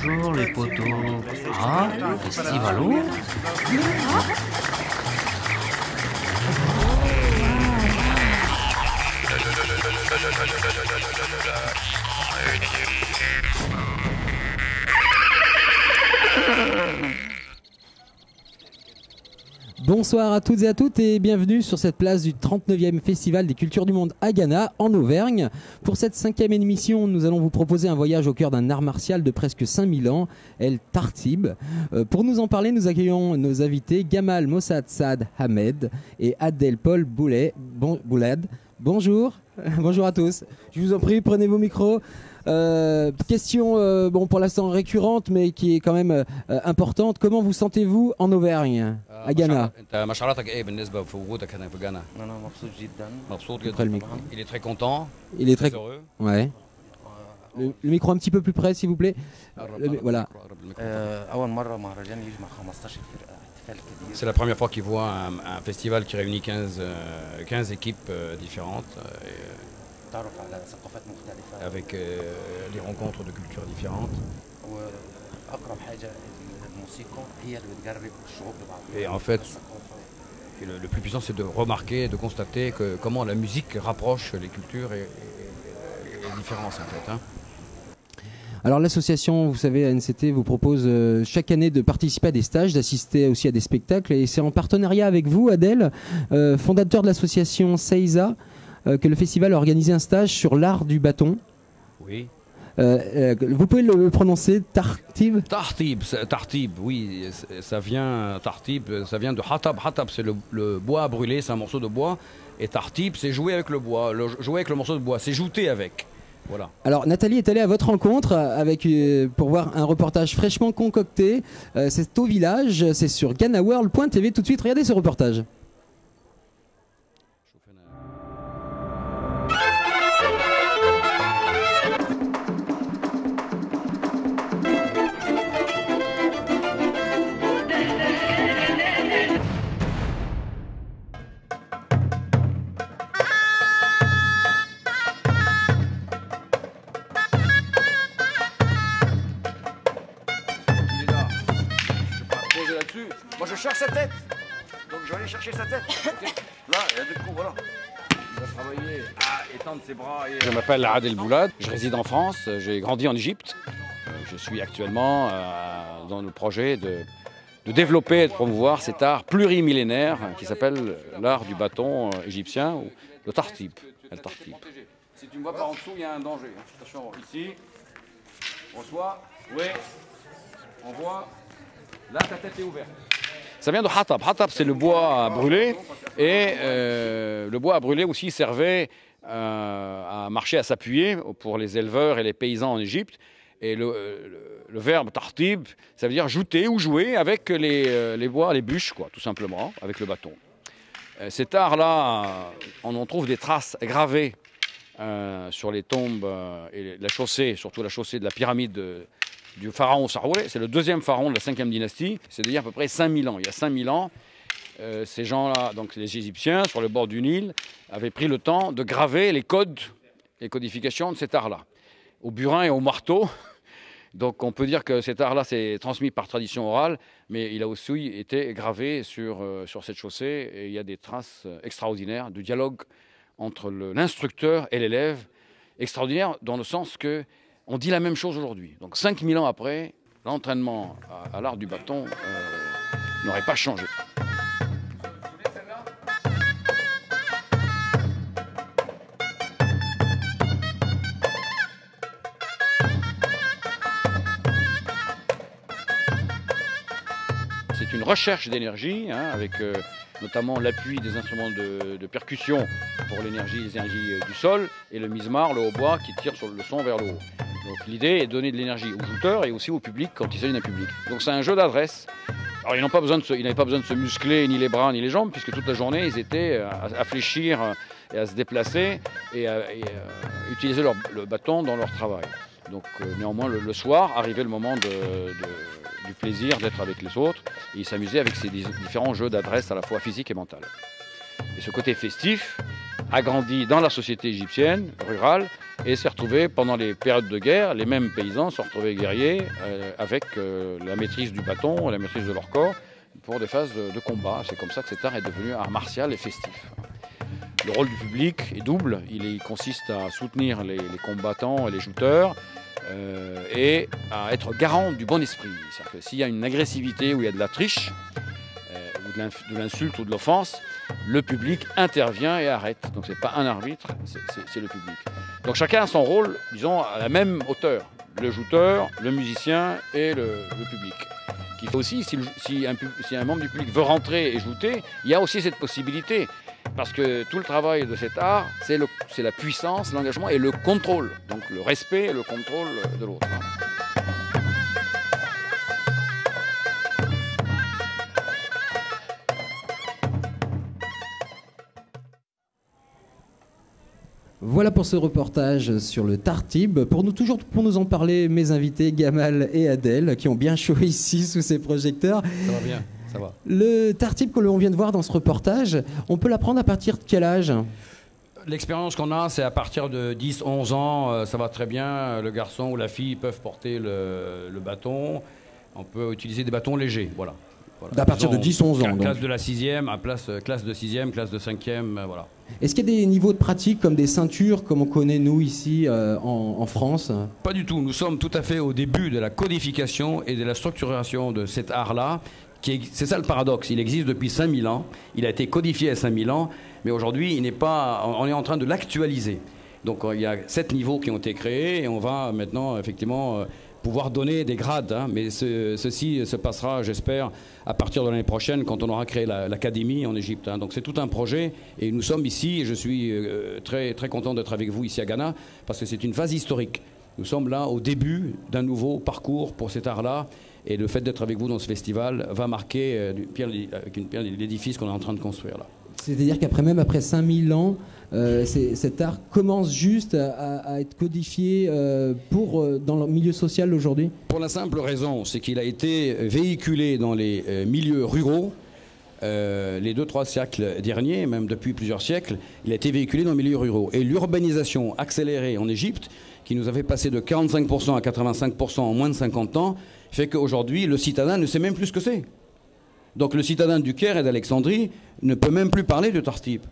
Bonjour les potos. Ah, Festivalo. Bonsoir à toutes et à toutes et bienvenue sur cette place du 39e Festival des Cultures du Monde à Ghana, en Auvergne. Pour cette 5e émission, nous allons vous proposer un voyage au cœur d'un art martial de presque 5000 ans, El Tartib. Pour nous en parler, nous accueillons nos invités Gamal Mossad Saad Ahmed et Adel Paul Boulad. Bonjour, bonjour à tous. Je vous en prie, prenez vos micros. Question pour l'instant récurrente mais qui est quand même importante. Comment vous sentez-vous en Auvergne, à Ghana? Il est très content. Il est très heureux. Ouais. Le micro un petit peu plus près s'il vous plaît. Voilà. C'est la première fois qu'il voit un festival qui réunit 15 équipes différentes avec des rencontres de cultures différentes. Et en fait, le plus puissant, c'est de remarquer, de constater comment la musique rapproche les cultures et les différences en fait. Alors l'association, vous savez, ANCT vous propose chaque année de participer à des stages, d'assister aussi à des spectacles et c'est en partenariat avec vous, Adel, fondateur de l'association Seiza, que le festival a organisé un stage sur l'art du bâton. Oui. Vous pouvez le prononcer, Tartib? Tartib, oui, ça vient de Hatab. Hatab, c'est le bois brûlé, c'est un morceau de bois. Et Tartib, c'est jouer avec le bois, jouer avec le morceau de bois, c'est jouter avec. Voilà. Alors Nathalie est allée à votre rencontre pour voir un reportage fraîchement concocté. C'est au village, c'est sur GhanaWorld.tv. Tout de suite, regardez ce reportage. Moi je cherche sa tête, donc je vais aller chercher sa tête. Okay. Là, il y a deux coups, voilà. Il va travailler à étendre ses bras. Je m'appelle Adel Boulad, je réside en France, j'ai grandi en Égypte. Je suis actuellement dans le projet de développer et de promouvoir cet art plurimillénaire qui s'appelle l'art du bâton égyptien ou le tartib. Si tu me vois par en dessous, il y a un danger. Attention, ici, on reçoit, oui, on voit, là ta tête est ouverte. Ça vient de Hatab. Hatab, c'est le bois brûlé. Et le bois brûlé aussi servait à marcher, à s'appuyer pour les éleveurs et les paysans en Égypte. Et le verbe tartib, ça veut dire jouter ou jouer avec les bois, les bûches, quoi, tout simplement, avec le bâton. Cet art-là, on en trouve des traces gravées sur les tombes et la chaussée, surtout la chaussée de la pyramide du pharaon Saroulé. C'est le deuxième pharaon de la 5e dynastie, c'est-à-dire à peu près 5000 ans. Il y a 5000 ans, ces gens-là, donc les Égyptiens, sur le bord du Nil, avaient pris le temps de graver les codes, les codifications de cet art-là, au burin et au marteau. Donc on peut dire que cet art-là s'est transmis par tradition orale, mais il a aussi été gravé sur cette chaussée, et il y a des traces extraordinaires de dialogue entre l'instructeur et l'élève, extraordinaire dans le sens que on dit la même chose aujourd'hui. Donc 5000 ans après, l'entraînement à l'art du bâton n'aurait pas changé. C'est une recherche d'énergie, avec notamment l'appui des instruments de percussion pour les énergies du sol et le mizmar, le hautbois, qui tire sur le son vers le haut. Donc l'idée est de donner de l'énergie aux jouteurs et aussi au public quand il s'agit d'un public. Donc c'est un jeu d'adresse. Alors ils n'avaient pas besoin de se muscler ni les bras ni les jambes, puisque toute la journée ils étaient à fléchir et à se déplacer et à utiliser le bâton dans leur travail. Donc néanmoins le soir arrivait le moment du plaisir d'être avec les autres et ils s'amusaient avec ces différents jeux d'adresse à la fois physique et mentale. Et ce côté festif a grandi dans la société égyptienne, rurale, et s'est retrouvé pendant les périodes de guerre, les mêmes paysans se sont retrouvés guerriers avec la maîtrise du bâton, la maîtrise de leur corps, pour des phases de combat. C'est comme ça que cet art est devenu art martial et festif. Le rôle du public est double. Il consiste à soutenir les combattants et les jouteurs et à être garant du bon esprit. C'est-à-dire que s'il y a une agressivité ou il y a de la triche, ou de l'insulte ou de l'offense, le public intervient et arrête. Donc c'est pas un arbitre, c'est le public. Donc chacun a son rôle, disons, à la même hauteur. Le jouteur, le musicien et le public. Qu'il faut aussi, si un membre du public veut rentrer et jouter, il y a aussi cette possibilité. Parce que tout le travail de cet art, c'est la puissance, l'engagement et le contrôle. Donc le respect et le contrôle de l'autre. Voilà pour ce reportage sur le Tartib. Pour nous en parler, mes invités Gamal et Adèle, qui ont bien chaud ici sous ces projecteurs. Ça va bien, ça va. Le Tartib que l'on vient de voir dans ce reportage, on peut l'apprendre à partir de quel âge ? L'expérience qu'on a, c'est à partir de 10-11 ans, ça va très bien. Le garçon ou la fille peuvent porter le bâton. On peut utiliser des bâtons légers, voilà. À partir de 10-11 ans. Classe de la 6e, classe de 6e, classe de 5e, voilà. Est-ce qu'il y a des niveaux de pratique comme des ceintures, comme on connaît nous ici en France ? Pas du tout. Nous sommes tout à fait au début de la codification et de la structuration de cet art-là. C'est ça le paradoxe. Il existe depuis 5000 ans. Il a été codifié à 5000 ans. Mais aujourd'hui, on est en train de l'actualiser. Donc il y a 7 niveaux qui ont été créés et on va maintenant effectivement pouvoir donner des grades. Mais ceci se passera, j'espère, à partir de l'année prochaine quand on aura créé l'académie en Égypte. Donc c'est tout un projet et nous sommes ici et je suis très, très content d'être avec vous ici à Ghana parce que c'est une phase historique. Nous sommes là au début d'un nouveau parcours pour cet art-là et le fait d'être avec vous dans ce festival va marquer avec une pierre l'édifice qu'on est en train de construire là. C'est-à-dire même après 5000 ans, cet art commence juste à être codifié dans le milieu social aujourd'hui ? Pour la simple raison, c'est qu'il a été véhiculé dans les milieux ruraux, les 2-3 siècles derniers, même depuis plusieurs siècles, il a été véhiculé dans les milieux ruraux. Et l'urbanisation accélérée en Égypte, qui nous avait passé de 45% à 85% en moins de 50 ans, fait qu'aujourd'hui, le citadin ne sait même plus ce que c'est. Donc le citadin du Caire et d'Alexandrie ne peut même plus parler de Tartib.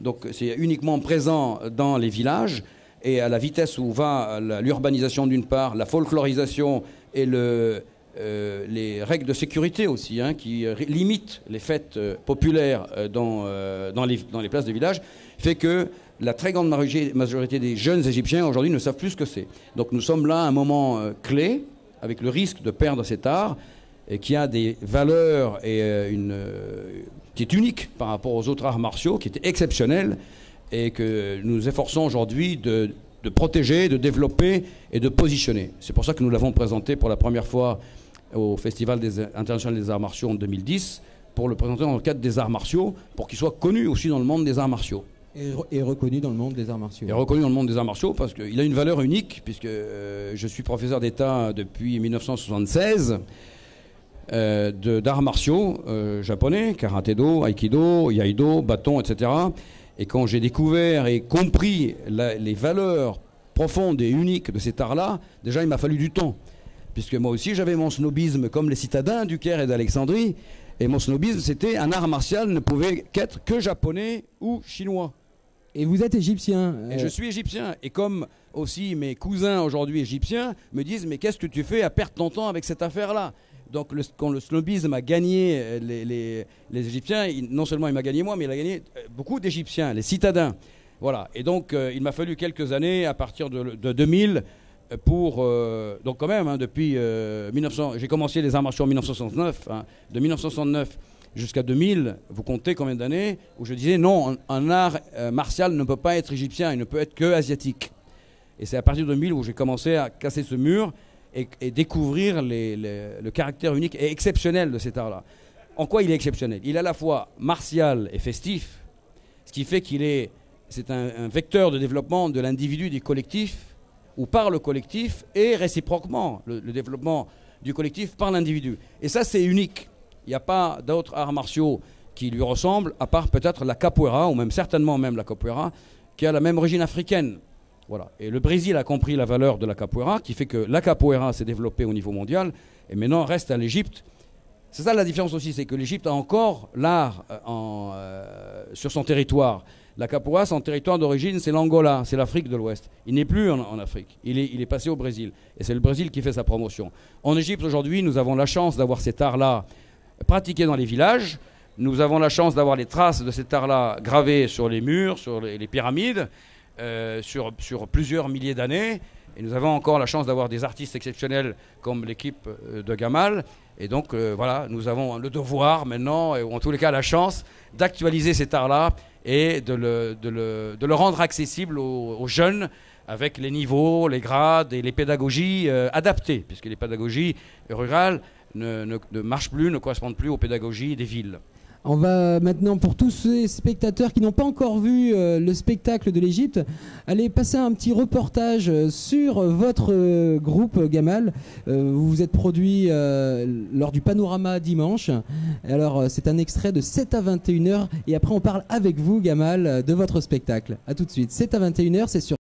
Donc c'est uniquement présent dans les villages et à la vitesse où va l'urbanisation d'une part, la folklorisation et les règles de sécurité aussi, qui limitent les fêtes populaires dans les places de village, fait que la très grande majorité des jeunes Égyptiens aujourd'hui ne savent plus ce que c'est. Donc nous sommes là à un moment clé, avec le risque de perdre cet art, et qui a des valeurs et qui est unique par rapport aux autres arts martiaux, qui était exceptionnel, et que nous efforçons aujourd'hui de protéger, de développer et de positionner. C'est pour ça que nous l'avons présenté pour la première fois au Festival international des arts martiaux en 2010, pour le présenter dans le cadre des arts martiaux, pour qu'il soit connu aussi dans le monde des arts martiaux. Et reconnu dans le monde des arts martiaux. Et reconnu dans le monde des arts martiaux parce qu'il a une valeur unique, puisque je suis professeur d'État depuis 1976 d'arts martiaux japonais, karaté-do, aïkido, iaido, bâton, etc. Et quand j'ai découvert et compris les valeurs profondes et uniques de cet art-là, déjà il m'a fallu du temps. Puisque moi aussi j'avais mon snobisme comme les citadins du Caire et d'Alexandrie. Et mon snobisme, c'était un art martial ne pouvait qu'être que japonais ou chinois. Et vous êtes égyptien. Et je suis égyptien. Et comme aussi mes cousins aujourd'hui égyptiens me disent, mais qu'est-ce que tu fais à perdre ton temps avec cette affaire-là ? Donc quand le snobisme a gagné les Égyptiens, non seulement il m'a gagné moi, mais il a gagné beaucoup d'Égyptiens, les citadins. Voilà. Et donc il m'a fallu quelques années, à partir de 2000, pour... donc quand même, depuis 1900... J'ai commencé les arts martiaux en 1969. De 1969 jusqu'à 2000, vous comptez combien d'années où je disais non, un art martial ne peut pas être égyptien, il ne peut être que asiatique. Et c'est à partir de 2000 où j'ai commencé à casser ce mur et découvrir le caractère unique et exceptionnel de cet art-là. En quoi il est exceptionnel ? Il est à la fois martial et festif, ce qui fait c'est un vecteur de développement de l'individu, du collectif, ou par le collectif, et réciproquement, le développement du collectif par l'individu. Et ça, c'est unique. Il n'y a pas d'autres arts martiaux qui lui ressemble, à part peut-être la capoeira, ou même certainement même la capoeira, qui a la même origine africaine. Voilà. Et le Brésil a compris la valeur de la capoeira, qui fait que la capoeira s'est développée au niveau mondial, et maintenant reste à l'Égypte. C'est ça la différence aussi, c'est que l'Égypte a encore l'art sur son territoire. La capoeira, son territoire d'origine, c'est l'Angola, c'est l'Afrique de l'Ouest. Il n'est plus en Afrique, il est passé au Brésil. Et c'est le Brésil qui fait sa promotion. En Égypte, aujourd'hui, nous avons la chance d'avoir cet art-là pratiqué dans les villages. Nous avons la chance d'avoir les traces de cet art-là gravées sur les murs, sur les pyramides, sur plusieurs milliers d'années. Et nous avons encore la chance d'avoir des artistes exceptionnels comme l'équipe de Gamal. Et donc, voilà, nous avons le devoir maintenant, ou en tous les cas la chance, d'actualiser cet art-là et de le rendre accessible aux jeunes avec les niveaux, les grades et les pédagogies adaptées, puisque les pédagogies rurales ne marchent plus, ne correspondent plus aux pédagogies des villes. On va maintenant, pour tous ces spectateurs qui n'ont pas encore vu le spectacle de l'Égypte, aller passer un petit reportage sur votre groupe Gamal. Vous vous êtes produit lors du Panorama dimanche. Alors c'est un extrait de 7 à 21h et après on parle avec vous Gamal de votre spectacle. A tout de suite, 7 à 21h, c'est sur